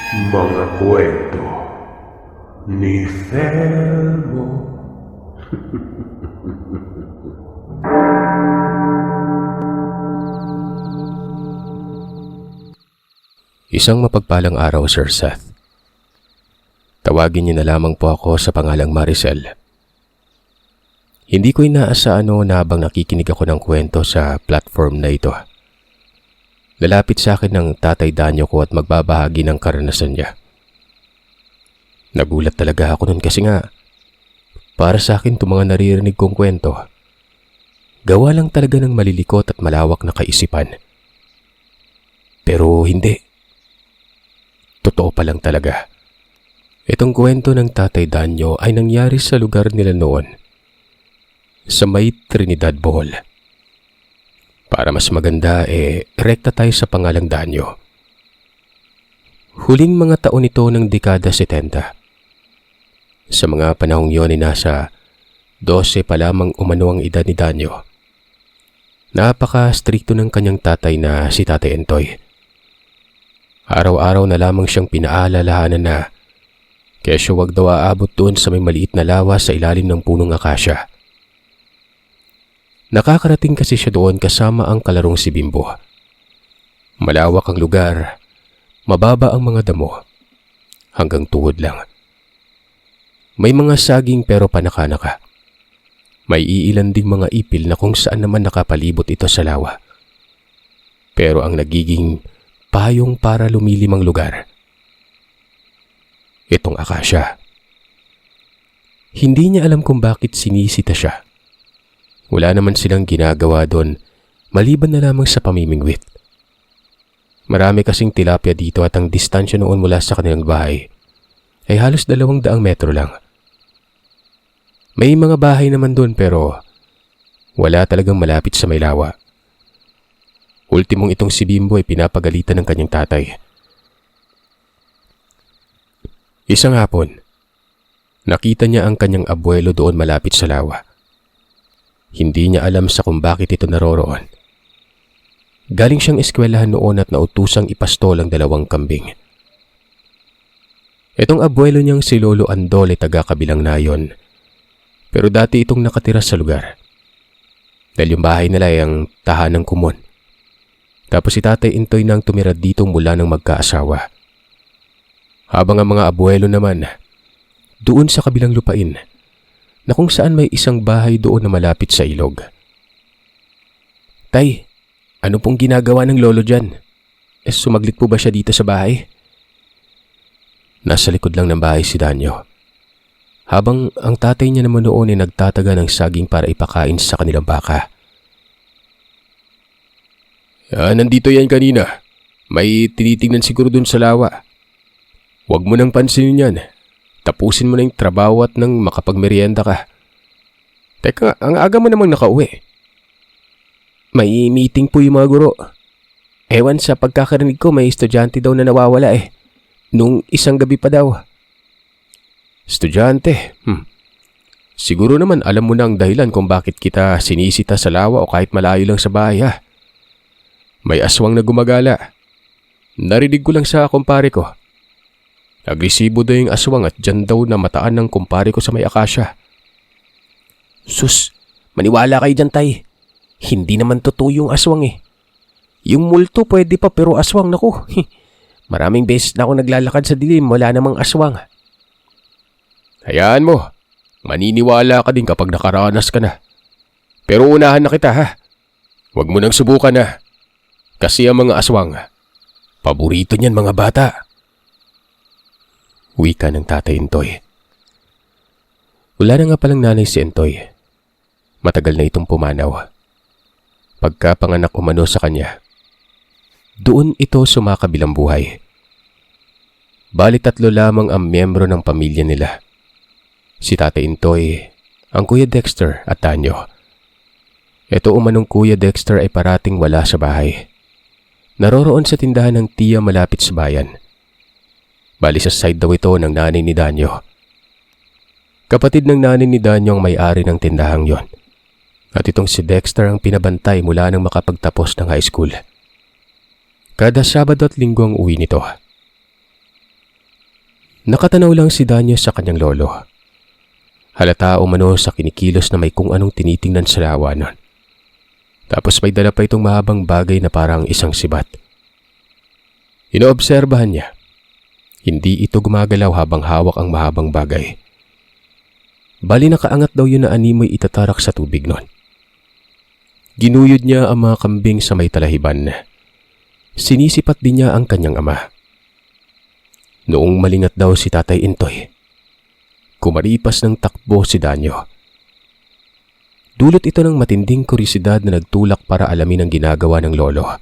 Mga kwento ni Fermo. Isang mapagpalang araw, Sir Seth. Tawagin niyo na lamang po ako sa pangalang Maricel. Hindi ko inaasaan na habang nakikinig ako ng kwento sa platform na ito. Lalapit sa akin ng Tatay Danyo ko at magbabahagi ng karanasan niya. Nagulat talaga ako nun kasi nga, para sa akin itong mga naririnig kong kwento, gawa lang talaga ng malilikot at malawak na kaisipan. Pero hindi. Totoo pa lang talaga. Itong kwento ng Tatay Danyo ay nangyari sa lugar nila noon, sa may Trinidad, Bohol. Para mas maganda, rekta tayo sa pangalang Danyo. Huling mga taon ito ng dekada 70. Sa mga panahong yon ay nasa 12 pa lamang umano ang edad ni Danyo. Napaka-strikto ng kanyang tatay na si Tatay Entoy. Araw-araw na lamang siyang pinaalalahanan na kesyo wag daw aabot doon sa may maliit na lawa sa ilalim ng punong akasya. Nakakarating kasi siya doon kasama ang kalarong si Bimbo. Malawak ang lugar, mababa ang mga damo, hanggang tuhod lang. May mga saging pero panaka-naka. May iilan ding mga ipil na kung saan naman nakapalibot ito sa lawa. Pero ang nagiging payong para lumilimang lugar, itong akasya. Hindi niya alam kung bakit sinisita siya. Wala naman silang ginagawa doon maliban na lamang sa pamimingwit. Marami kasing tilapia dito at ang distansya noon mula sa kanilang bahay ay halos 200 metro lang. May mga bahay naman doon pero wala talagang malapit sa may lawa. Ultimong itong si Bimbo ay pinapagalitan ng kanyang tatay. Isang hapon, nakita niya ang kanyang abuelo doon malapit sa lawa. Hindi niya alam sa kung bakit ito naroroon. Galing siyang eskwelahan noon at nautusang ipastol ang 2 kambing. Itong abuelo niyang si Lolo Andol ay taga-kabilang nayon. Pero dati itong nakatira sa lugar. Dahil yung bahay nila ay ang tahanang kumon. Tapos si Tatay Intoy nang tumira dito mula ng magkaasawa. Habang ang mga abuelo naman, doon sa kabilang lupain, na kung saan may isang bahay doon na malapit sa ilog. Tay, ano pong ginagawa ng lolo dyan? Sumaglit po ba siya dito sa bahay? Nasa likod lang ng bahay si Danyo. Habang ang tatay niya naman noon ay nagtataga ng saging para ipakain sa kanilang baka. Nandito yan kanina. May tinitingnan siguro dun sa lawa. Huwag mo nang pansinin yan. Tapusin mo na yung trabaho at nang makapagmerienda ka. Teka, ang aga mo namang nakauwi. May meeting po yung mga guro. Ewan, sa pagkakarinig ko may estudyante daw na nawawala nung isang gabi pa daw. Estudyante? Siguro naman alam mo na ang dahilan kung bakit kita sinisita sa lawa o kahit malayo lang sa bahay ha. May aswang na gumagala. Narinig ko lang sa kumpare ko. Agresibo daw yung aswang at dyan daw na mataan ng kumpare ko sa may akasya. Sus, maniwala kayo dyan, tay. Hindi naman totoo yung aswang Yung multo pwede pa pero aswang, naku. Maraming beses na ako naglalakad sa dilim, wala namang aswang. Hayaan mo, maniniwala ka din kapag nakaranas ka na. Pero unahan na kita ha. Huwag mo nang subukan ha. Kasi ang mga aswang, paborito niyan mga bata. Wika ng Tatay Entoy. Wala na nga palang nanay si Entoy. Matagal na itong pumanaw. Pagkapanganak umano sa kanya, doon ito sumakabilang buhay. Bali 3 lamang ang miyembro ng pamilya nila. Si Tatay Entoy, ang Kuya Dexter at Danyo. Ito umanong Kuya Dexter ay parating wala sa bahay. Naroroon sa tindahan ng tiya malapit sa bayan. Bali sa side daw ito ng nanay ni Danyo. Kapatid ng nanay ni Danyo ang may-ari ng tindahang yon. At itong si Dexter ang pinabantay mula nang makapagtapos ng high school. Kada Sabado at Linggo ang uwi nito. Nakatanaw lang si Danyo sa kanyang lolo. Halata umano sa kinikilos na may kung anong tinitingnan sa lawa nun. Tapos may dala pa itong mahabang bagay na parang isang sibat. Inoobserbahan niya. Hindi ito gumagalaw habang hawak ang mahabang bagay. Bali nakaangat daw yun na animoy itatarak sa tubig nun. Ginuyod niya ang mga kambing sa may talahiban. Sinisipat din niya ang kanyang ama. Noong malingat daw si Tatay Intoy, kumaripas ng takbo si Danyo. Dulot ito ng matinding kurisidad na nagtulak para alamin ang ginagawa ng lolo.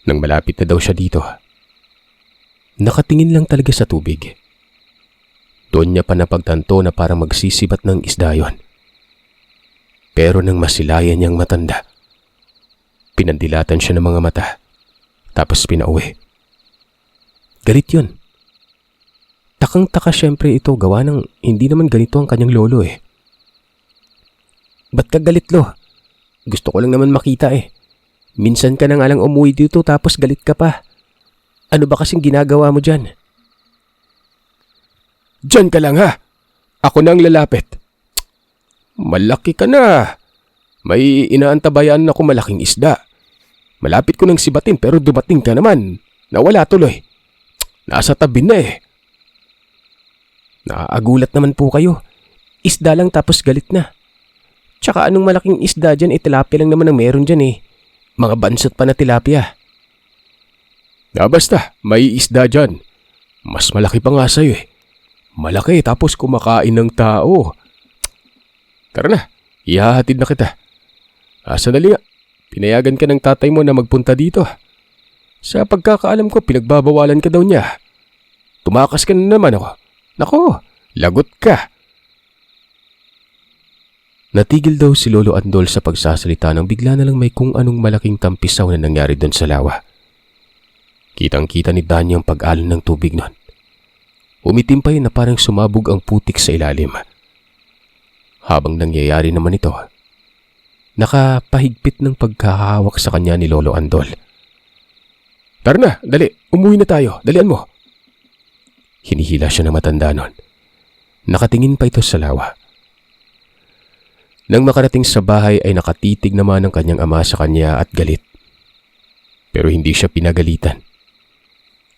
Nang malapit na daw siya dito, nakatingin lang talaga sa tubig. Doon niya pa napagtanto na parang magsisibat ng isda yon. Pero nang masilayan niyang matanda, pinandilatan siya ng mga mata, tapos pinauwi. Galit yun. Takang-taka syempre ito, gawa ng hindi naman ganito ang kanyang lolo eh. Ba't ka galit, lo? Gusto ko lang naman makita eh. Minsan ka na nga lang umuwi dito tapos galit ka pa. Ano ba kasing ginagawa mo dyan? Diyan ka lang ha. Ako na ang lalapit. Malaki ka na. May inaantabayan ako malaking isda. Malapit ko nang sibatin pero dumating ka naman. Nawala tuloy. Nasa tabi na eh. Naaagulat naman po kayo. Isda lang tapos galit na. Tsaka anong malaking isda dyan, tilapia lang naman ang meron dyan eh. Mga bansot pa na tilapia. Basta, may isda dyan. Mas malaki pa nga sa'yo eh. Malaki tapos kumakain ng tao. Tara na, ihahatid na kita. Sandali nga, pinayagan ka ng tatay mo na magpunta dito. Sa pagkakaalam ko, pinagbabawalan ka daw niya. Tumakas ka na naman ako. Nako, lagot ka. Natigil daw si Lolo Andol sa pagsasalita nang bigla na lang may kung anong malaking tampisaw na nangyari doon sa lawa. Kitang-kita ni Danyo ang pag-alon ng tubig nun. Umitimpay na parang sumabog ang putik sa ilalim. Habang nangyayari naman ito, nakapahigpit ng pagkahawak sa kanya ni Lolo Andol. Tara na, dali, umuwi na tayo, dalian mo. Hinihila siya ng matanda nun. Nakatingin pa ito sa lawa. Nang makarating sa bahay ay nakatitig naman ang kanyang ama sa kanya at galit. Pero hindi siya pinagalitan.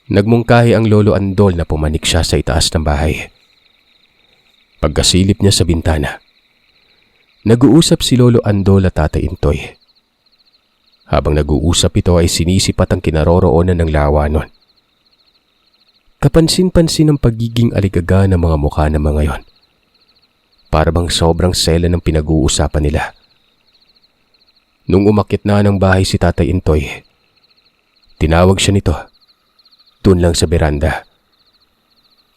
Nagmungkahi ang Lolo Andol na pumanik siya sa itaas ng bahay. Pagkasilip niya sa bintana, nag-uusap si Lolo Andol at Tatay Intoy. Habang nag-uusap ito ay sinisipat ang kinaroroonan ng lawa nun. Kapansin-pansin ang pagiging aligaga ng mga mukha ng mga yon. Para bang sobrang sela ng pinag-uusapan nila. Nung umakyat na ng bahay si Tatay Intoy, tinawag siya nito. Doon lang sa beranda.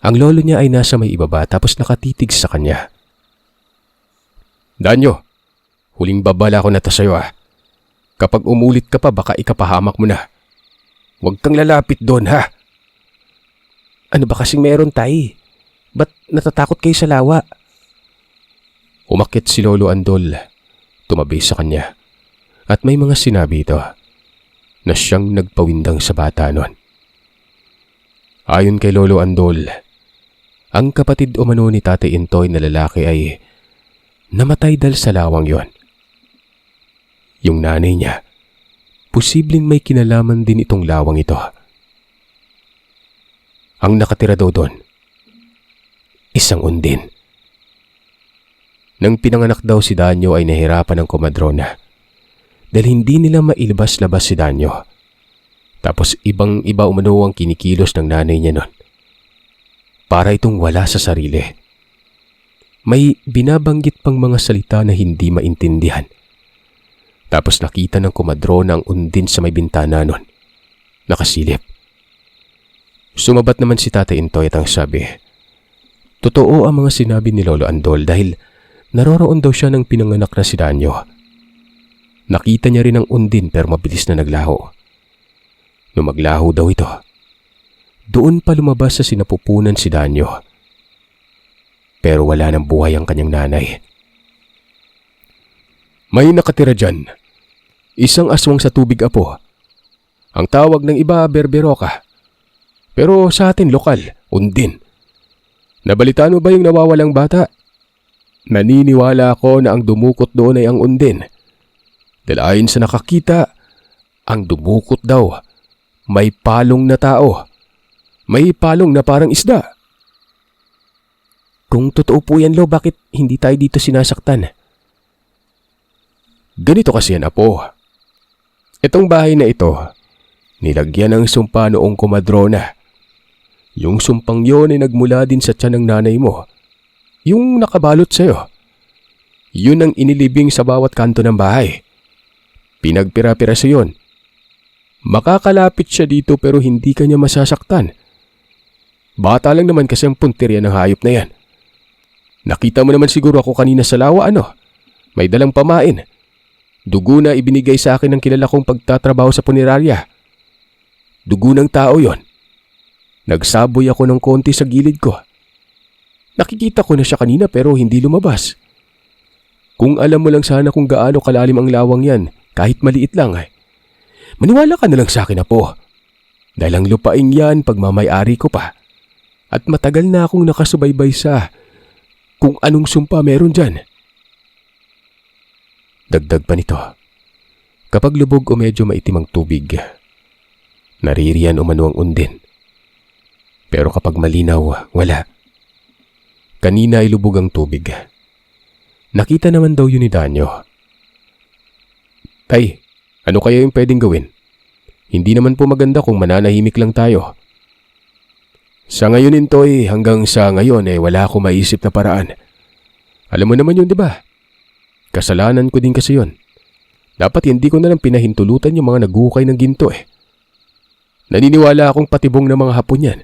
Ang lolo niya ay nasa may ibaba tapos nakatitig sa kanya. Danyo, huling babala ko na ta sa'yo ah. Kapag umulit ka pa baka ikapahamak mo na. Huwag kang lalapit doon ha. Ano ba kasing meron tay? Ba't natatakot kayo sa lawa? Umakyat si Lolo Andol, tumabi sa kanya, at may mga sinabi ito na siyang nagpawindang sa bata nun. Ayon kay Lolo Andol, ang kapatid umano ni Tatay Intoy na lalaki ay namatay dahil sa lawang yon. Yung nanay niya, posibleng may kinalaman din itong lawang ito. Ang nakatira daw doon, isang undin. Nang pinanganak daw si Danyo ay nahirapan ng komadrona dahil hindi nila mailabas-labas si Danyo. Tapos ibang-iba umano ang kinikilos ng nanay niya nun. Para itong wala sa sarili. May binabanggit pang mga salita na hindi maintindihan. Tapos nakita ng komadrona ang undin sa may bintana nun. Nakasilip. Sumabat naman si Tatay Intoy at ang sabi, totoo ang mga sinabi ni Lolo Andol dahil naroroon daw siya ng pinanganak na si Danyo. Nakita niya rin ang undin pero mabilis na naglaho. Nung maglaho daw ito, doon pa lumabas sa sinapupunan si Danyo. Pero wala nang buhay ang kanyang nanay. May nakatira dyan. Isang aswang sa tubig apo. Ang tawag ng iba berberoka. Pero sa atin lokal, Undin. Nabalitaan mo ba yung nawawalang bata? Naniniwala ako na ang dumukot doon ay ang Undin. Dahil ayon sa nakakita, ang dumukot daw may palong na tao. May palong na parang isda. Kung totoo po yan, Lo, bakit hindi tayo dito sinasaktan? Ganito kasi yan, Apo. Itong bahay na ito, nilagyan ng sumpa noong kumadrona. Yung sumpang yon ay nagmula din sa tiyan ng nanay mo. Yung nakabalot sa'yo. Yun ang inilibing sa bawat kanto ng bahay. Pinagpira-piraso yun. Makakalapit siya dito pero hindi kanya masasaktan. Bata lang naman kasi ang puntirya ng hayop na yan. Nakita mo naman siguro ako kanina sa lawa, ano? May dalang pamain. Dugo na ibinigay sa akin ng kilala kong pagtatrabaho sa punerarya. Dugo ng tao yon. Nagsaboy ako ng konti sa gilid ko. Nakikita ko na siya kanina pero hindi lumabas. Kung alam mo lang sana kung gaano kalalim ang lawang yan, kahit maliit lang ay. Maniwala ka na lang sa akin, Apo. Dahil ang lupaing yan pagmamayari ko pa. At matagal na akong nakasubaybay sa kung anong sumpa meron dyan. Dagdag pa nito, kapag lubog o medyo maitim ang tubig, naririyan umano ang Undin. Pero kapag malinaw, wala. Kanina ay lubog ang tubig. Nakita naman daw yun ni Danyo. Tay, ano kaya yung pwedeng gawin? Hindi naman po maganda kung mananahimik lang tayo. Sa ngayon, Intoy, hanggang sa ngayon wala akong maisip na paraan. Alam mo naman yun, di ba? Kasalanan ko din kasi yun. Dapat hindi ko na lang pinahintulutan yung mga naghukay ng ginto Naniniwala akong patibong ng mga Hapon yan.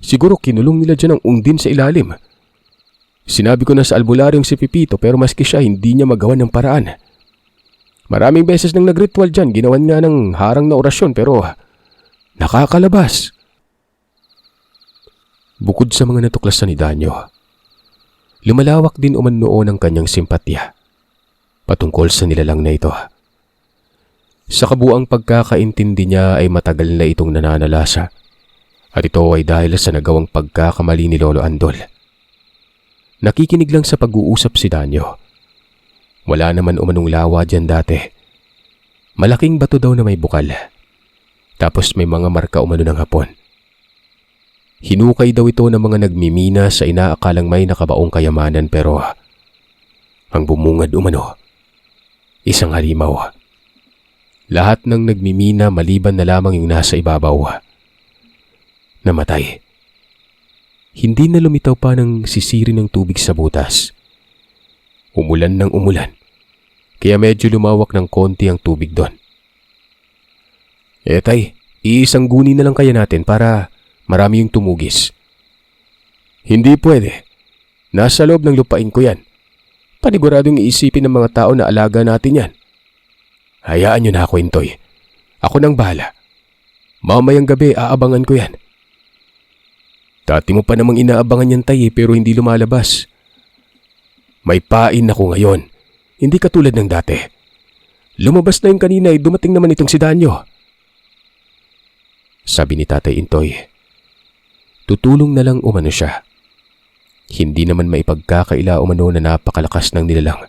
Siguro kinulong nila dyan ang Undin sa ilalim. Sinabi ko na sa albularyong si Pipito pero maski siya hindi niya magawa ng paraan. Maraming beses nang nagritual dyan, ginawan nga ng harang na orasyon pero nakakalabas. Bukod sa mga natuklasan ni Danyo, lumalawak din umano ang kanyang simpatya patungkol sa nilalang na ito. Sa kabuang pagkakaintindi niya ay matagal na itong nananalasa at ito ay dahil sa nagawang pagkakamali ni Lolo Andol. Nakikinig lang sa pag-uusap si Danyo. Wala naman umanong lawa dyan dati. Malaking bato daw na may bukal. Tapos may mga marka umano ng Hapon. Hinukay daw ito ng mga nagmimina sa inaakalang may nakabaong kayamanan pero ang bumungad umano, isang halimaw. Lahat ng nagmimina maliban na lamang yung nasa ibabaw. Namatay. Hindi na lumitaw pa ng sisiri ng tubig sa butas. Umulan ng umulan, kaya medyo lumawak ng konti ang tubig doon. Tay, iisang guni na lang kaya natin para marami yung tumugis. Hindi pwede. Nasa loob ng lupain ko yan. Paniguradong iisipin ng mga tao na alaga natin yan. Hayaan nyo na ako, Intoy. Ako nang bahala. Mamayang gabi aabangan ko yan. Dati mo pa namang inaabangan yan, Tay, pero hindi lumalabas. May pain ako ngayon. Hindi katulad ng dati. Lumabas na yung kanina dumating naman itong si Danyo. Sabi ni Tatay Intoy. Tutulong na lang umano siya. Hindi naman maipagkakaila umano na napakalakas ng nilalang.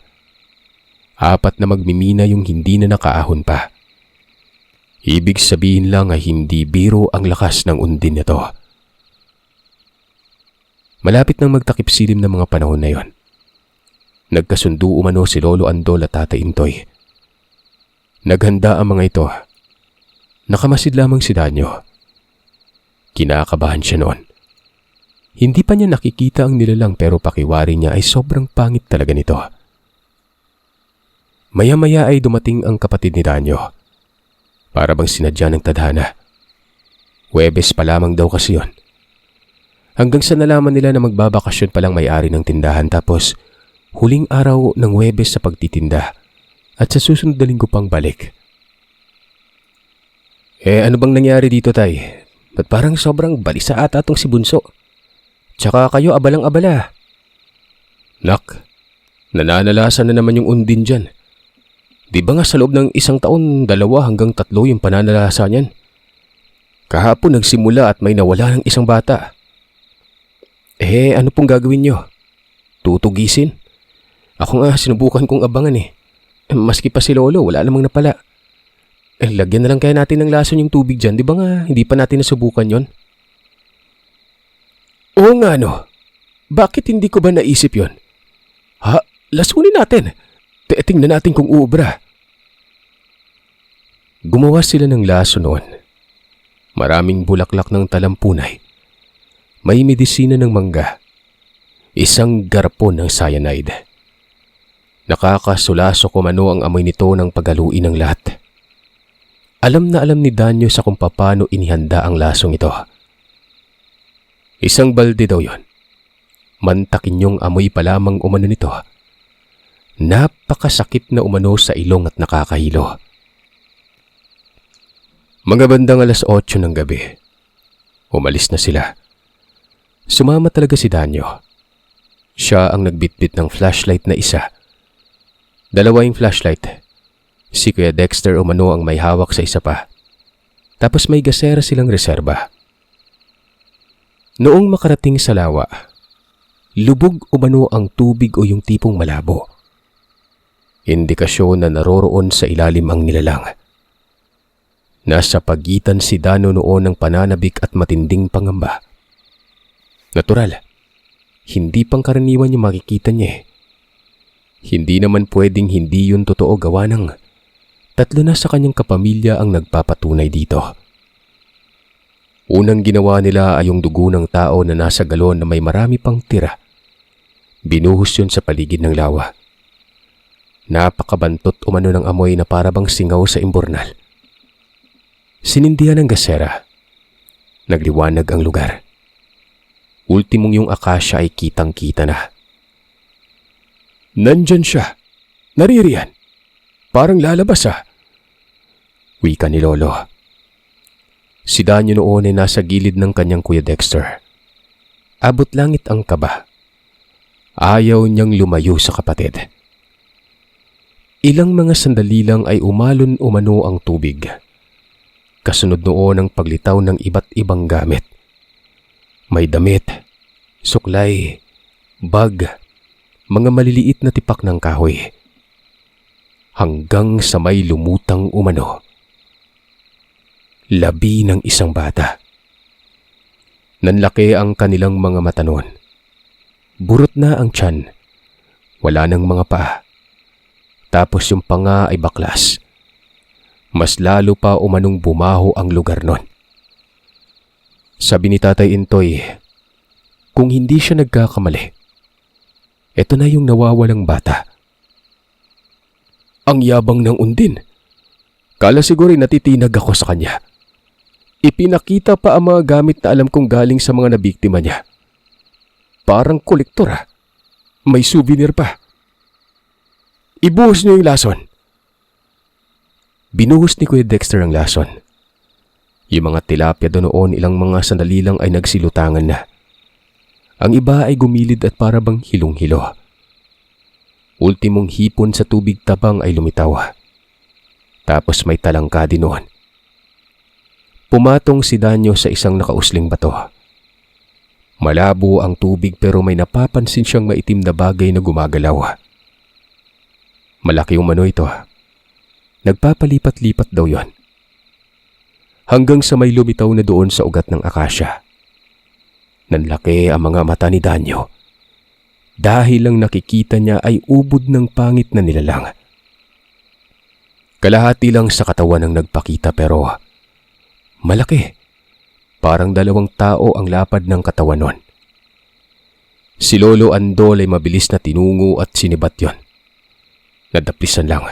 4 na magmimina yung hindi na nakaahon pa. Ibig sabihin lang ay hindi biro ang lakas ng Undin nito. Malapit nang magtakip silim ng mga panahon na yon. Nagkasundo umano si Lolo Andol at Tatay Intoy. Naghanda ang mga ito. Nakamasid lamang si Danyo. Kinakabahan siya noon. Hindi pa niya nakikita ang nilalang pero pakiwari niya ay sobrang pangit talaga nito. Maya-maya ay dumating ang kapatid ni Danyo. Para bang sinadya ng tadhana. Huwebes pa lamang daw kasi yon. Hanggang sa nalaman nila na magbabakasyon palang may-ari ng tindahan tapos huling araw ng Huwebes sa pagtitinda at sa susunod na linggo pang balik. Ano bang nangyari dito, Tay? Ba't parang sobrang balisa ata tong si Bunso? Tsaka kayo abalang-abala. Nak, nananalasan na naman yung Undin dyan. Di ba nga sa loob ng 1 taon, 2 hanggang 3 yung pananalasa niyan? Kahapon nagsimula at may nawala ng isang bata. Ano pong gagawin nyo? Tutugisin? Ako nga, sinubukan kong abangan eh. Maski pa si Lolo, wala namang napala. Lagyan na lang kaya natin ng lason yung tubig dyan. Di ba nga, hindi pa natin nasubukan yon? Oo nga no. Bakit hindi ko ba naisip yon? Ha? Lasunin natin. Tingnan natin kung uubra. Gumawa sila ng laso noon. Maraming bulaklak ng talampunay. May medisina ng mangga. Isang garapon ng cyanide. Nakakasulaso kumano ang amoy nito ng paghaluin ng lahat. Alam na alam ni Danyo sa kung paano inihanda ang lasong ito. Isang balde daw yon. Mantakin yung amoy pa lamang umano nito. Napakasakit na umano sa ilong at nakakahilo. Mga bandang 8:00 ng gabi. Umalis na sila. Sumama talaga si Danyo. Siya ang nagbitbit ng flashlight na isa. Dalawa yung flashlight. Si Kuya Dexter umano ang may hawak sa isa pa. Tapos may gasera silang reserba. Noong makarating sa lawa, lubog umano ang tubig o yung tipong malabo. Indikasyon na naroroon sa ilalim ang nilalang. Nasa pagitan si Dano noon ng pananabik at matinding pangamba. Natural, hindi pangkaraniwan yung makikita niya eh. Hindi naman pwedeng hindi yun totoo gawa ng 3 na sa kanyang kapamilya ang nagpapatunay dito. Unang ginawa nila ay yung dugo ng tao na nasa galon na may marami pang tira. Binuhos yun sa paligid ng lawa. Napakabantot umano ng amoy na parabang singaw sa imbornal. Sinindihan ng gasera. Nagliwanag ang lugar. Ultimong yung akasya ay kitang-kita na. Nandyan siya. Naririyan. Parang lalabas ah. Wika ni Lolo. Si Danyo noon ay nasa gilid ng kanyang Kuya Dexter. Abot langit ang kaba. Ayaw niyang lumayo sa kapatid. Ilang mga sandali lang ay umalon umano ang tubig. Kasunod noon ang paglitaw ng iba't ibang gamit. May damit, suklay, bag, mga maliliit na tipak ng kahoy. Hanggang sa may lumutang umano. Labi ng isang bata. Nanlaki ang kanilang mga mata noon. Burot na ang tiyan. Wala nang mga paa. Tapos yung panga ay baklas. Mas lalo pa umanong bumaho ang lugar noon. Sabi ni Tatay Intoy, kung hindi siya nagkakamali, eto na yung nawawalang bata. Ang yabang ng undin. Kala siguro natitinag ako sa kanya. Ipinakita pa ang mga gamit na alam kong galing sa mga nabiktima niya. Parang kolektor ah. May souvenir pa. Ibuhos niyo yung lason. Binuhos ni Kuya Dexter ang lason. Yung mga tilapia doon noon ilang mga sandali lang ay nagsilutangan na. Ang iba ay gumilid at parabang hilong-hilo. Ultimong hipon sa tubig tabang ay lumitaw. Tapos may talangka din noon. Pumatong si Danyo sa isang nakausling bato. Malabo ang tubig pero may napapansin siyang maitim na bagay na gumagalaw. Malaki umano ito. Nagpapalipat-lipat daw yon. Hanggang sa may lumitaw na doon sa ugat ng akasya. Nanlaki ang mga mata ni Danyo. Dahil lang nakikita niya ay ubod ng pangit na nilalang. Kalahati lang sa katawan ang nagpakita pero malaki. Parang 2 tao ang lapad ng katawan nun. Si Lolo Andol ay mabilis na tinungo at sinibat yon. Nadaplisan lang.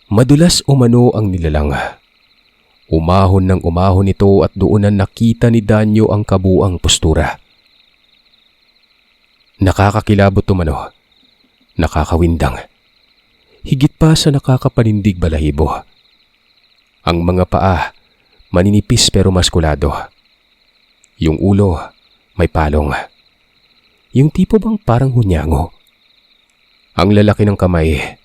Madulas umano ang nilalang. Umahon ng umahon ito at doonan nakita ni Danyo ang kabuang postura. Nakakakilabot umano. Nakakawindang. Higit pa sa nakakapanindig balahibo. Ang mga paa, maninipis pero maskulado. Yung ulo, may palong. Yung tipo bang parang hunyango. Ang lalaki ng kamay,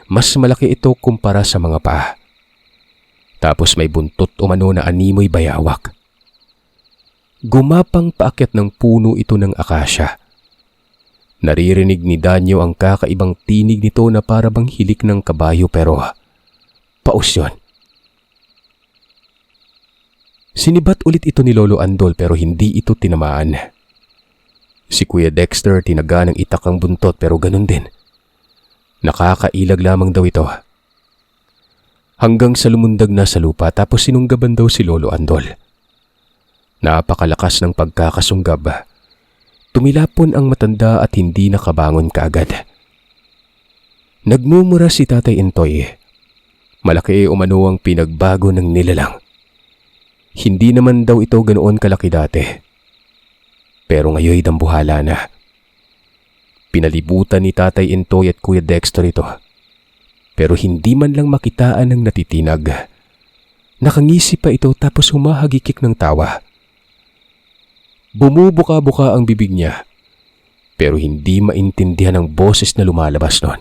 mas malaki ito kumpara sa mga paa. Tapos may buntot umano na animoy bayawak. Gumapang paakyat ng puno ito ng akasya. Naririnig ni Danyo ang kakaibang tinig nito na para bang hilik ng kabayo pero paus yun. Sinibat ulit ito ni Lolo Andol pero hindi ito tinamaan. Si Kuya Dexter tinaga ng itak ang buntot pero ganun din. Nakakailag lamang daw ito. Hanggang sa lumundag na sa lupa tapos sinunggaban daw si Lolo Andol. Napakalakas ng pagkakasunggab. Tumilapon ang matanda at hindi nakabangon kaagad. Nagmumura si Tatay Intoy. Malaki umano ang pinagbago ng nilalang. Hindi naman daw ito ganoon kalaki dati. Pero ngayon dambuhala na. Pinalibutan ni Tatay Intoy at Kuya Dexter ito. Pero hindi man lang makitaan ng natitinag. Nakangisi pa ito tapos humahagikik ng tawa. Bumubuka-buka ang bibig niya. Pero hindi maintindihan ang boses na lumalabas noon.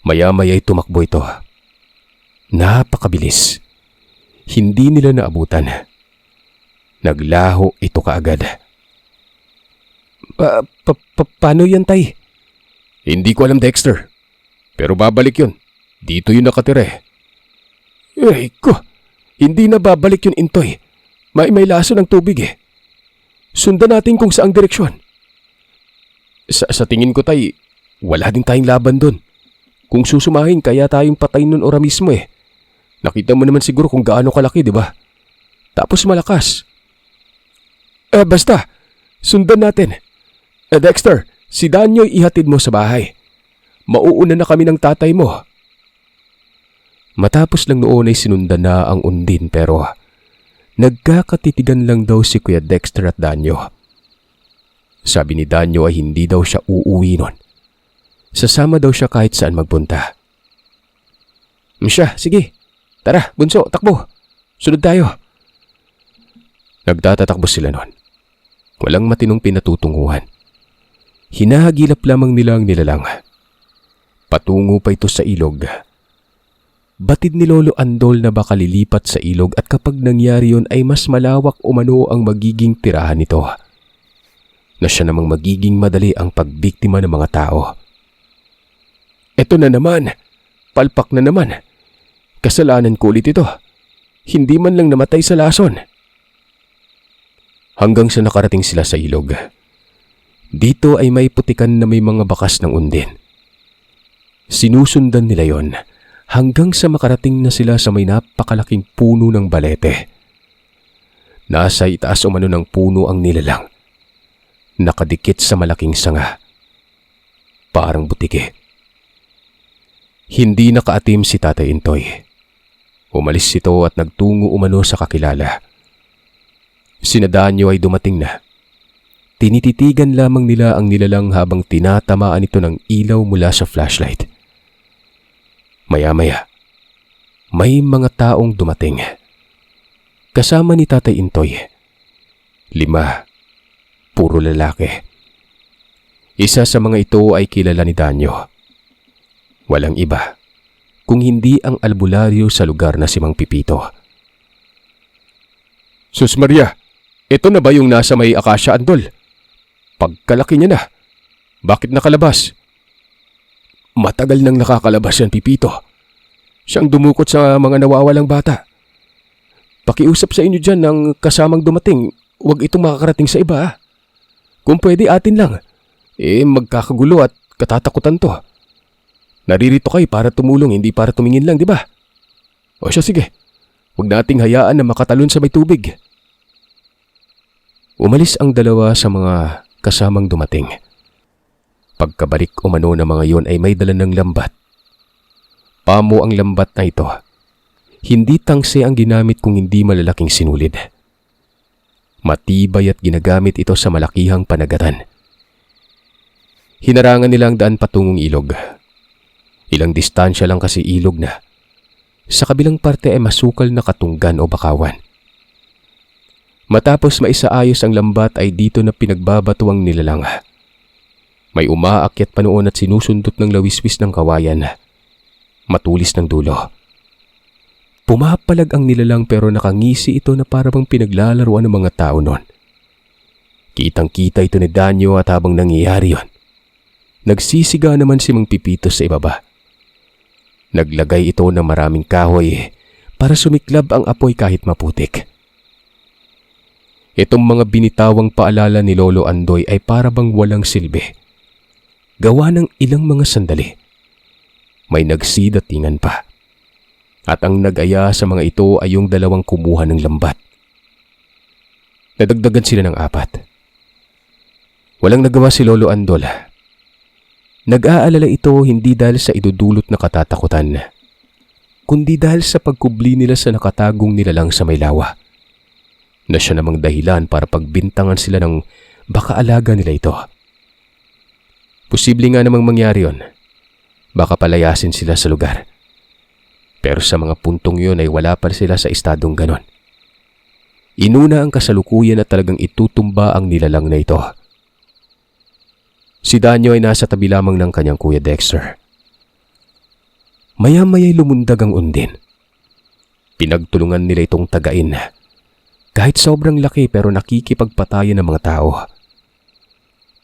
Maya-maya'y tumakbo ito. Napakabilis. Hindi nila naabutan. Naglaho ito kaagad. Paano yan, Tay? Hindi ko alam, Dexter. Pero babalik yun. Dito yun nakatira. Ay ko, hindi na babalik yun, Intoy. May laso ng tubig eh. Sundan natin kung saang direksyon. Sa tingin ko, Tay, wala din tayong laban doon. Kung susumahin, kaya tayong patay nun ora mismo eh. Nakita mo naman siguro kung gaano kalaki, di ba? Tapos malakas. Basta, sundan natin. Dexter, si Danyo'y ihatid mo sa bahay. Mauuna na kami ng tatay mo. Matapos lang noon ay sinundan na ang Undin pero nagkakatitigan lang daw si Kuya Dexter at Danyo. Sabi ni Danyo ay hindi daw siya uuwi nun. Sasama daw siya kahit saan magpunta. Siya, sige. Tara, bunso, takbo. Sunod tayo. Nagtatatakbo sila nun. Walang matinong pinatutunguhan. Hinahagilap lamang nila ang nilalang. Patungo pa ito sa ilog. Batid ni Lolo Andol na baka lilipat sa ilog at kapag nangyari yun ay mas malawak umano ang magiging tirahan nito. Na siya namang magiging madali ang pagbiktima ng mga tao. Eto na naman. Palpak na naman. Kasalanan ko ulit ito. Hindi man lang namatay sa lason. Hanggang sa nakarating sila sa ilog. Dito ay may putikan na may mga bakas ng Undin. Sinusundan nila yon hanggang sa makarating na sila sa may napakalaking puno ng balete. Nasa itaas umano ng puno ang nilalang. Nakadikit sa malaking sanga. Parang butike. Hindi nakaatim si Tatay Intoy. Umalis ito at nagtungo umano sa kakilala. Sina Danyo ay dumating na. Tinititigan lamang nila ang nilalang habang tinatamaan ito ng ilaw mula sa flashlight. Maya-maya, may mga taong dumating. Kasama ni Tatay Intoy. 5, puro lalaki. Isa sa mga ito ay kilala ni Danyo. Walang iba, kung hindi ang albularyo sa lugar na si Mang Pipito. Sus Maria, ito na ba yung nasa may Akasya, Andol? Pagkalaki niya na. Bakit nakalabas? Matagal nang nakakalabas yan, Pipito. Siyang dumukot sa mga nawawalang bata. Pakiusap sa inyo dyan ng kasamang dumating, huwag itong makakarating sa iba. Ah. Kung pwede atin lang, magkakagulo at katatakutan to. Naririto kayo para tumulong, hindi para tumingin lang, di ba? O siya, sige. Huwag nating hayaan na makatalon sa may tubig. Umalis ang dalawa sa mga kasamang dumating. Pagkabalik umano ng mga yon ay may dala ng lambat. Pamo ang lambat na ito. Hindi tangse ang ginamit kung hindi malalaking sinulid. Matibay at ginagamit ito sa malakihang panagatan. Hinarangan nila ang daan patungong ilog. Ilang distansya lang kasi ilog na. Sa kabilang parte ay masukal na katunggan o bakawan. Matapos maisaayos ang lambat ay dito na pinagbabatuang nilalang. May umaakyat pa noon at sinusundot ng lawiswis ng kawayan. Matulis ng dulo. Pumapalag ang nilalang pero nakangisi ito na parang pinaglalaruan ng mga tao noon. Kitang-kita ito ni Danyo at habang nangyayari yon, nagsisiga naman si Mang Pipito sa ibaba. Naglagay ito ng maraming kahoy para sumiklab ang apoy kahit maputik. Itong mga binitawang paalala ni Lolo Andoy ay para bang walang silbi. Gawa ng ilang mga sandali. May nagsidatingan pa. At ang nag-aya sa mga ito ay yung dalawang kumuha ng lambat. Nadagdagan sila ng 4. Walang nagawa si Lolo Andol. Nag-aalala ito hindi dahil sa idudulot na katatakutan, kundi dahil sa pagkubli nila sa nakatagong nilalang sa may lawa, na siya namang dahilan para pagbintangan sila ng baka alaga nila ito. Posible nga namang mangyari yon. Baka palayasin sila sa lugar. Pero sa mga puntong yun ay wala pa sila sa estadong ganon. Inuna ang kasalukuyan at talagang itutumba ang nilalang na ito. Si Danyo ay nasa tabi lamang ng kanyang Kuya Dexter. Maya-maya'y lumundag ang undin. Pinagtulungan nila itong tagain. Kahit sobrang laki pero nakikipagpatayan ng mga tao.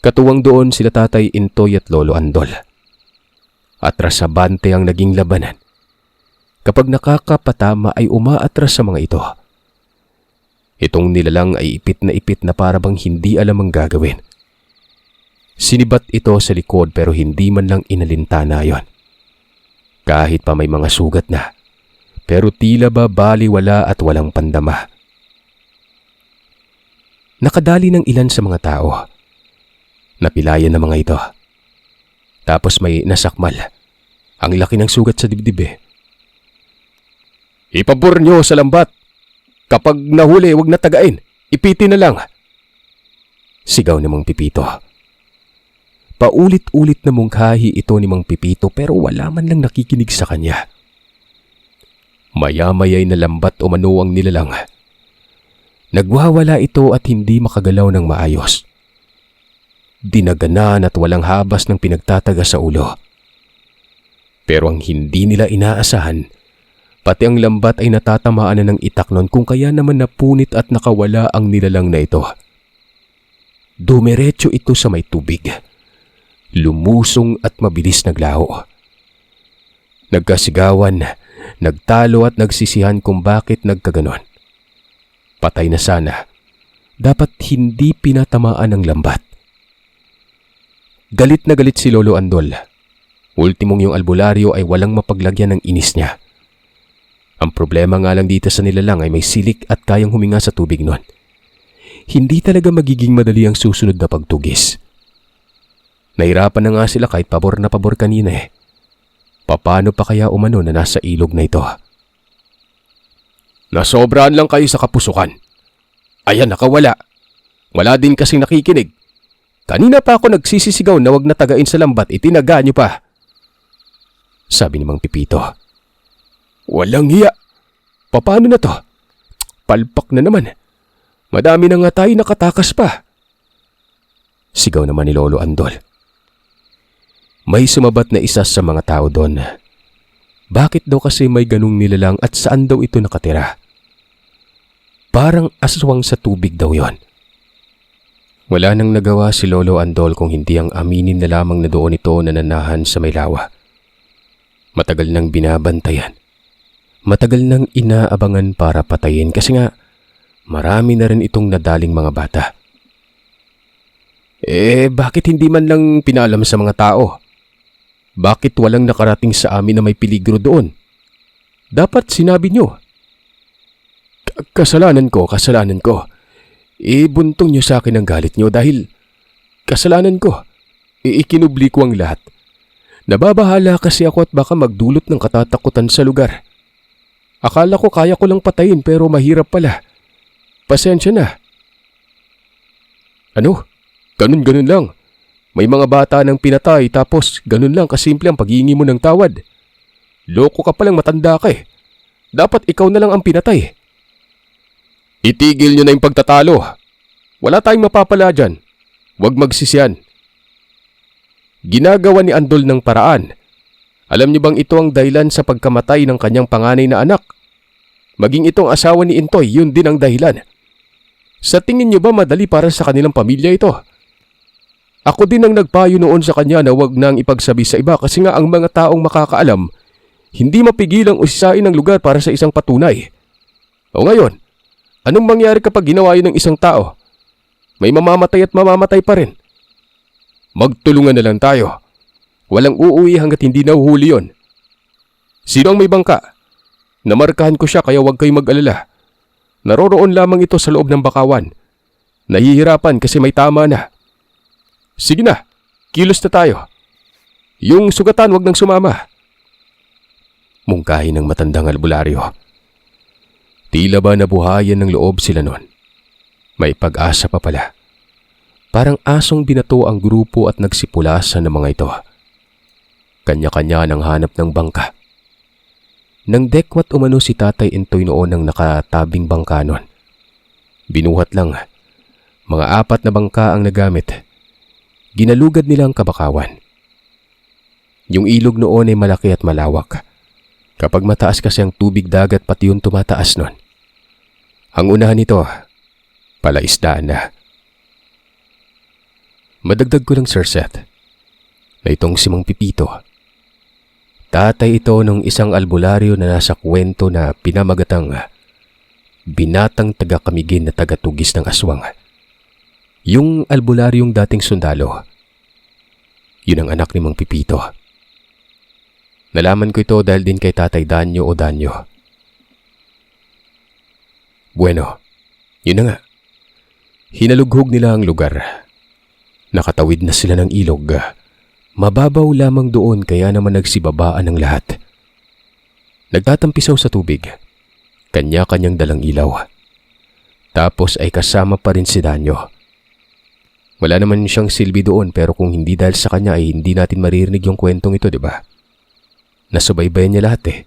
Katuwang doon sila Tatay Intoy at Lolo Andol. Atras sa bante ang naging labanan. Kapag nakakapatama ay umaatras sa mga ito. Itong nilalang ay ipit na para bang hindi alam ang gagawin. Sinibat ito sa likod pero hindi man lang inalintana yon. Kahit pa may mga sugat na, pero tila ba baliwala at walang pandama. Nakadali ng ilan sa mga tao. Napilayan ng mga ito. Tapos may nasakmal. Ang laki ng sugat sa dibdib. Ipabor nyo sa lambat. Kapag nahuli, wag na tagain. Ipitin na lang. Sigaw ni Mang Pipito. Paulit-ulit na mungkahi ito ni Mang Pipito pero wala man lang nakikinig sa kanya. Maya-maya'y nalambat o mano ang nilalang. Nagwawala ito at hindi makagalaw ng maayos. Dinaganan at walang habas ng pinagtataga sa ulo. Pero ang hindi nila inaasahan, pati ang lambat ay natatamaan na ng itak nun kung kaya naman napunit at nakawala ang nilalang na ito. Dumiretso ito sa may tubig. Lumusong at mabilis naglaho. Nagkasigawan, nagtalo at nagsisihan kung bakit nagkaganon. Patay na sana. Dapat hindi pinatamaan ng lambat. Galit na galit si Lolo Andol. Ultimong yung albularyo ay walang mapaglagyan ng inis niya. Ang problema nga lang dito sa nilalang ay may silik at kayang huminga sa tubig nun. Hindi talaga magiging madali ang susunod na pagtugis. Nahirapan na nga sila kahit pabor na pabor kanina eh. Paano pa kaya umano na nasa ilog na ito? Nasobrahan lang kayo sa kapusukan. Ayan, nakawala. Wala din kasing nakikinig. Kanina pa ako nagsisisigaw na wag na tagain sa lambat, itinaga niyo pa. Sabi ni Mang Pipito. Walang hiya. Paano na to? Palpak na naman. Madami na nga tayo nakatakas pa. Sigaw naman ni Lolo Andol. May sumabat na isa sa mga tao doon. Bakit daw kasi may ganung nilalang at saan daw ito nakatira? Parang aswang sa tubig daw yon. Wala nang nagawa si Lolo Andol kung hindi ang aminin na lamang na doon ito nananahan sa may lawa. Matagal nang binabantayan. Matagal nang inaabangan para patayin kasi nga marami na rin itong nadaling mga bata. Bakit hindi man lang pinaalam sa mga tao? Bakit walang nakarating sa amin na may peligro doon? Dapat sinabi nyo. Kasalanan ko. Buntong nyo sa akin ang galit nyo dahil kasalanan ko. Ikinubli ko ang lahat. Nababahala kasi ako at baka magdulot ng katatakutan sa lugar. Akala ko kaya ko lang patayin pero mahirap pala. Pasensya na. Ano? Ganun lang. May mga bata nang pinatay tapos ganun lang kasimple ang paghihingi mo ng tawad. Loko ka palang matanda ka eh. Dapat ikaw na lang ang pinatay. Itigil nyo na yung pagtatalo. Wala tayong mapapala dyan. Huwag magsisyan. Ginagawa ni Andol ng paraan. Alam niyo bang ito ang dahilan sa pagkamatay ng kanyang panganay na anak? Maging itong asawa ni Intoy, yun din ang dahilan. Sa tingin niyo ba madali para sa kanilang pamilya ito? Ako din ang nagpayo noon sa kanya na wag nang ipagsabi sa iba kasi nga ang mga taong makakaalam, hindi mapigilang usisain ang lugar para sa isang patunay. O ngayon, anong mangyari kapag ginawa yun ng isang tao? May mamamatay at mamamatay pa rin. Magtulungan na lang tayo. Walang uuwi hanggat hindi nahuhuli yon. Sino ang may bangka? Namarkahan ko siya kaya huwag kayong mag-alala. Naroroon lamang ito sa loob ng bakawan. Nahihirapan kasi may tama na. Sige na, kilos na tayo. Yung sugatan wag nang sumama. Mungkahi ng matandang albularyo. Tila ba nabuhayan ng loob sila noon? May pag-asa pa pala. Parang asong binato ang grupo at nagsipulasan ng mga ito. Kanya-kanya nang hanap ng bangka. Nang dekwat umano si Tatay Intoy noon ng nakatabing bangka noon. Binuhat lang. Mga 4 na bangka ang nagamit. Ginalugad nila ang kabakawan. Yung ilog noon ay malaki at malawak. Kapag mataas kasi ang tubig dagat pati yung tumataas noon. Ang unahan nito, palaisdaan na. Madagdag ko lang Sir Seth, na itong si Mang Pipito. Tatay ito ng isang albularyo na nasa kwento na pinamagatang binatang taga-Kamigin na taga-tugis ng aswang. Yung albularyong dating sundalo, yun ang anak ni Mang Pipito. Nalaman ko ito dahil din kay Tatay Danyo o Danyo. Bueno, yun na nga. Hinalughog nila ang lugar. Nakatawid na sila ng ilog. Mababaw lamang doon kaya naman nagsibabaan ang lahat. Nagtatampisaw sa tubig. Kanya-kanyang dalang ilaw. Tapos ay kasama pa rin si Danyo. Wala naman siyang silbi doon pero kung hindi dahil sa kanya ay hindi natin maririnig yung kwentong ito, di ba? Nasubaybayan niya lahat eh.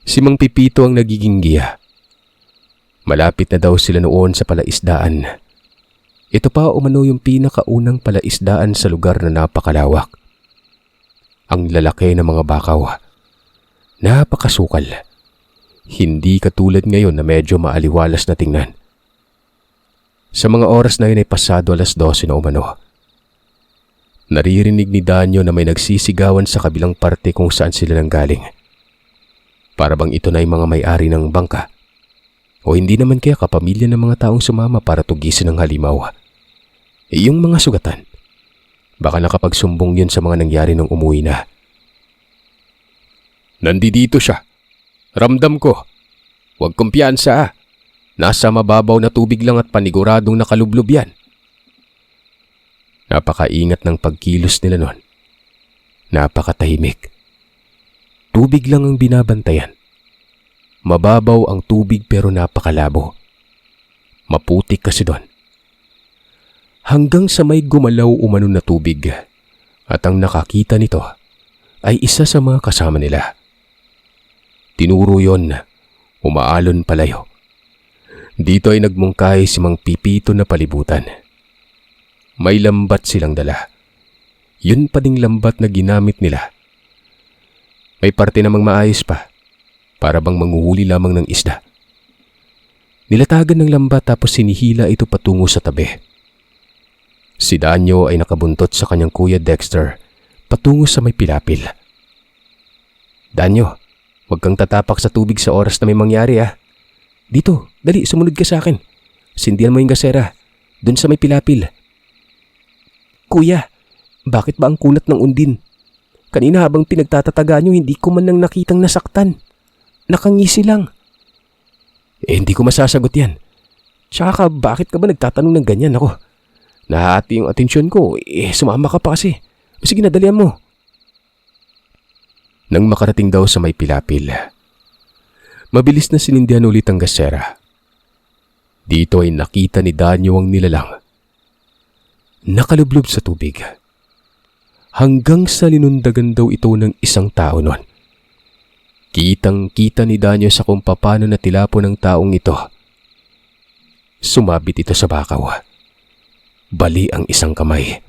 Si Mang Pipito ang nagiging giya. Malapit na daw sila noon sa palaisdaan. Ito pa umano yung pinakaunang palaisdaan sa lugar na napakalawak. Ang lalaki ng mga bakaw. Napakasukal. Hindi katulad ngayon na medyo maaliwalas na tingnan. Sa mga oras na yun ay pasado 12:00 na umano. Naririnig ni Danyo na may nagsisigawan sa kabilang parte kung saan sila nanggaling. Para bang ito na ay mga may-ari ng bangka. O hindi naman kaya kapamilya ng mga taong sumama para tugisin ang halimaw. Yung mga sugatan. Baka nakapagsumbong yun sa mga nangyari nung umuwi na. Nandito siya. Ramdam ko. Huwag kumpiyansa. Nasa mababaw na tubig lang at paniguradong nakalublob yan. Napakaingat ng pagkilos nila noon. Napakatahimik. Tubig lang ang binabantayan. Mababaw ang tubig pero napakalabo. Maputik kasi doon. Hanggang sa may gumalaw umano na tubig at ang nakakita nito ay isa sa mga kasama nila. Tinuro yon, umaalon palayo. Dito ay nagmungkahi si Mang Pipito na palibutan. May lambat silang dala. Yun pa ding lambat na ginamit nila. May parte namang maayos pa, para bang manguhuli lamang ng isda. Nilatagan ng lambat tapos sinihila ito patungo sa tabi. Si Danyo ay nakabuntot sa kanyang kuya Dexter patungo sa may pilapil. Danyo, huwag kang tatapak sa tubig sa oras na may mangyari ah. Dito, dali, sumunod ka sa akin. Sindihan mo yung gasera, dun sa may pilapil. Kuya, bakit ba ang kunat ng undin? Kanina habang pinagtatataga nyo, hindi ko man nang nakitang nasaktan. Nakangisi lang. Hindi ko masasagot yan. Tsaka bakit ka ba nagtatanong ng ganyan ako? Nahati yung atensyon ko, sumama ka pa kasi. Sige na, dalian mo. Nang makarating daw sa may pilapil, mabilis na sinindihan ulit ang gasera. Dito ay nakita ni Danyo ang nilalang. Nakalublob sa tubig. Hanggang sa linundagan daw ito ng isang tao noon. Kitang-kita ni Danyo sa kung paano natilapo ng taong ito. Sumabit ito sa bakaw. Bali ang isang kamay.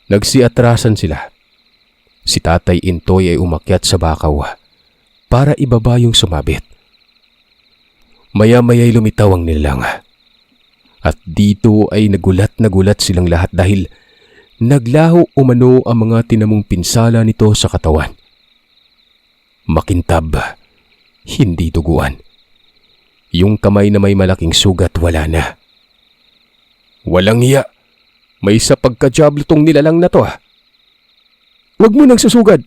Nagsiatrasan sila. Si Tatay Intoy ay umakyat sa bakaw para ibaba yung sumabit. Maya-maya'y lumitaw ang nilalang. At dito ay nagulat na gulat silang lahat dahil naglaho umano ang mga tinamong pinsala nito sa katawan. Makintab, hindi duguan. Yung kamay na may malaking sugat wala na. Walang hiya, may sa pagkadyablo tong nilalang na to. Huwag mo nang susugad.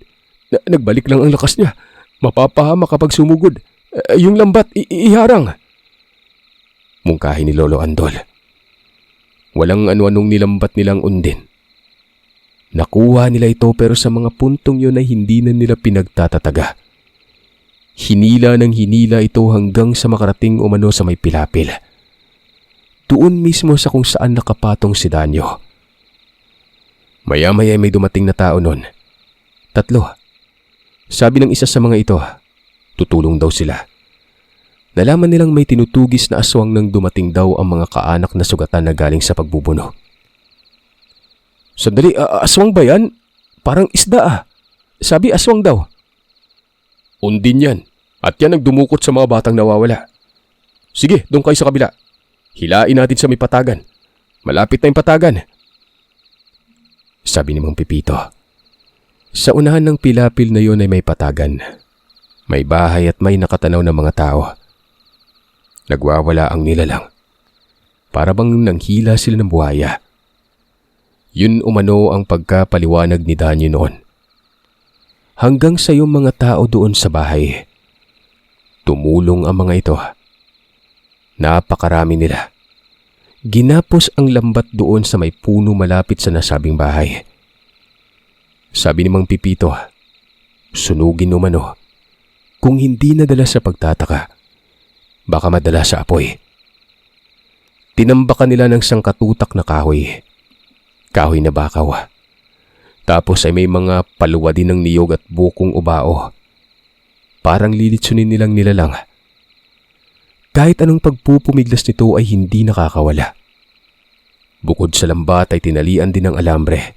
Nagbalik lang ang lakas niya. Mapapahama kapag sumugod. Yung lambat, iharang. Mungkahi ni Lolo Andol. Walang ano-anong nilambat nilang undin. Nakuha nila ito pero sa mga puntong yun ay hindi na nila pinagtatataga. Hinila ng hinila ito hanggang sa makarating umano sa may pilapil. Doon mismo sa kung saan nakapatong si Danyo. Maya-maya may dumating na tao nun. 3. Sabi ng isa sa mga ito, tutulong daw sila. Nalaman nilang may tinutugis na aswang nang dumating daw ang mga kaanak na sugatan na galing sa pagbubuno. Sandali, aswang ba yan? Parang isda . Sabi aswang daw. Undin yan, at yan ang dumukot sa mga batang nawawala. Sige, doon kayo sa kabila. Hilain natin sa may patagan. Malapit na yung patagan. Sabi ni Mang Pipito. Sa unahan ng pilapil na yon ay may patagan. May bahay at may nakatanaw na mga tao. Nagwawala ang nilalang. Para bang nanghila sila ng buhaya. Yun umano ang pagkapaliwanag ni Danyo noon. Hanggang sa yung mga tao doon sa bahay. Tumulong ang mga ito. Napakarami nila. Ginapos ang lambat doon sa may puno malapit sa nasabing bahay. Sabi ni Mang Pipito, sunugin umano. Kung hindi nadala sa pagtataka, baka madala sa apoy. Tinambakan nila ng sangkatutak na kahoy. Kahoy na bakaw. Tapos ay may mga paluwa din ng niyog at bukong ubao. Parang lilitsunin nilang nilalang. Kahit anong pagpupumiglas nito ay hindi nakakawala. Bukod sa lambat ay tinalian din ng alambre.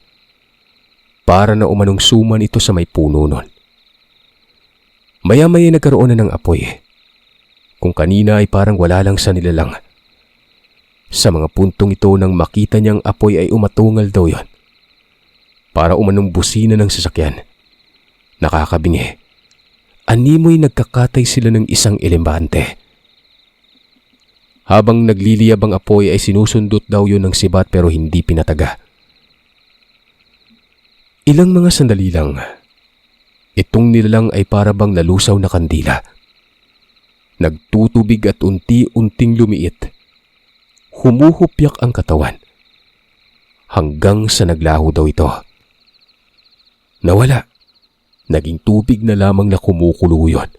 Para na umanong suman ito sa may puno nun. Maya-maya nagkaroon na ng apoy. Kung kanina ay parang wala lang sa nilalang. Sa mga puntong ito nang makita niyang apoy ay umatungal daw yon. Para umanong busina ng sasakyan. Nakakabingi. Animoy nagkakatay sila ng isang elembante. Habang nagliliyab ang apoy ay sinusundot daw yun ng sibat pero hindi pinataga. Ilang mga sandali lang, itong nilalang ay para bang nalusaw na kandila. Nagtutubig at unti-unting lumiit. Humuhupyak ang katawan. Hanggang sa naglaho daw ito. Nawala. Naging tubig na lamang na kumukulo yun.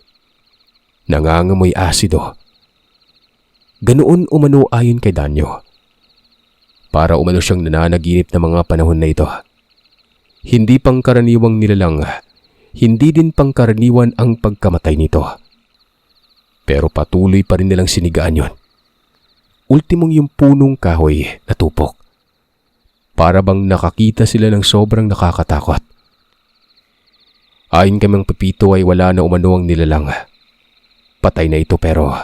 Nangangamoy asido. Ganoon umano ayon kay Danyo. Para umano siyang nananaginip na mga panahon na ito. Hindi pangkaraniwang nilalang, hindi din pangkaraniwan ang pagkamatay nito. Pero patuloy pa rin nilang sinigaan yon. Ultimong yung punong kahoy na tupok. Para bang nakakita sila ng sobrang nakakatakot. Ayon kay Mang Pipito ay wala na umano ang nilalang. Patay na ito pero...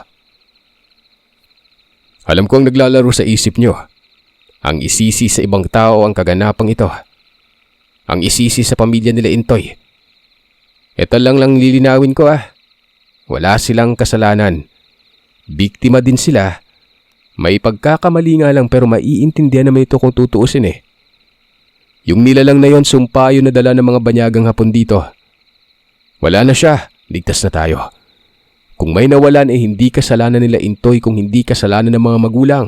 Alam ko ang naglalaro sa isip nyo. Ang isisi sa ibang tao ang kaganapang ito. Ang isisi sa pamilya nila Intoy. Ito lang lilinawin ko . Wala silang kasalanan. Biktima din sila. May pagkakamali nga lang pero maiintindihan naman ito kung tutuusin . Yung nilalang na yon sumpa yun na dala ng mga banyagang hapon dito. Wala na siya. Ligtas na tayo. Kung may nawalan hindi kasalanan nila Intoy kung hindi kasalanan ng mga magulang.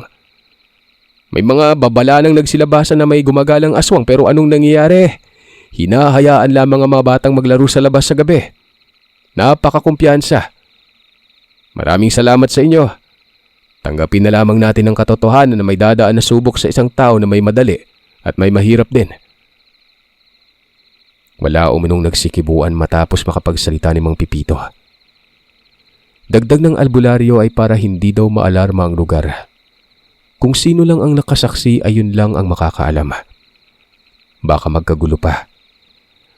May mga babala nang nagsilabasan na may gumagalang aswang pero anong nangyayari? Hinahayaan lamang ang mga batang maglaro sa labas sa gabi. Napakakumpiyansa. Maraming salamat sa inyo. Tanggapin na lamang natin ang katotohanan na may dadaan na subok sa isang tao na may madali at may mahirap din. Wala umunong nagsikibuan matapos makapagsalita ni Mang Pipito. Dagdag ng albularyo ay para hindi daw maalarma ang lugar. Kung sino lang ang nakasaksi ay yun lang ang makakaalam. Baka magkagulo pa.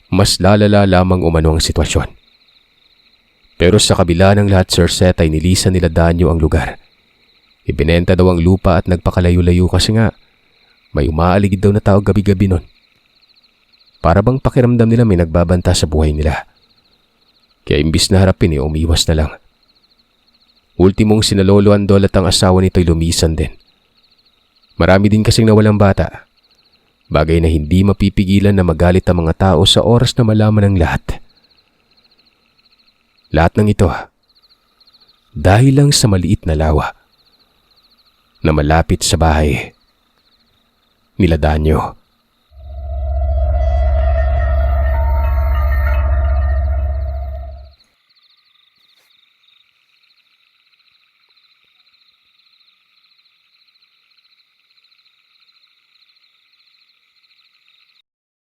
Mas lalala lamang umano ang sitwasyon. Pero sa kabila ng lahat, Sir Seth, ay nilisan nila Danyo ang lugar. Ibinenta daw ang lupa at nagpakalayo-layo kasi nga may umaaligid daw na tao gabi-gabi nun. Para bang pakiramdam nila may nagbabanta sa buhay nila. Kaya imbis na harapin umiwas na lang. Ultimong sinalolo Andol at ang asawa nito'y lumisan din. Marami din kasing nawalang bata. Bagay na hindi mapipigilan na magalit ang mga tao sa oras na malaman ang lahat. Lahat ng ito dahil lang sa maliit na lawa na malapit sa bahay nila Danyo.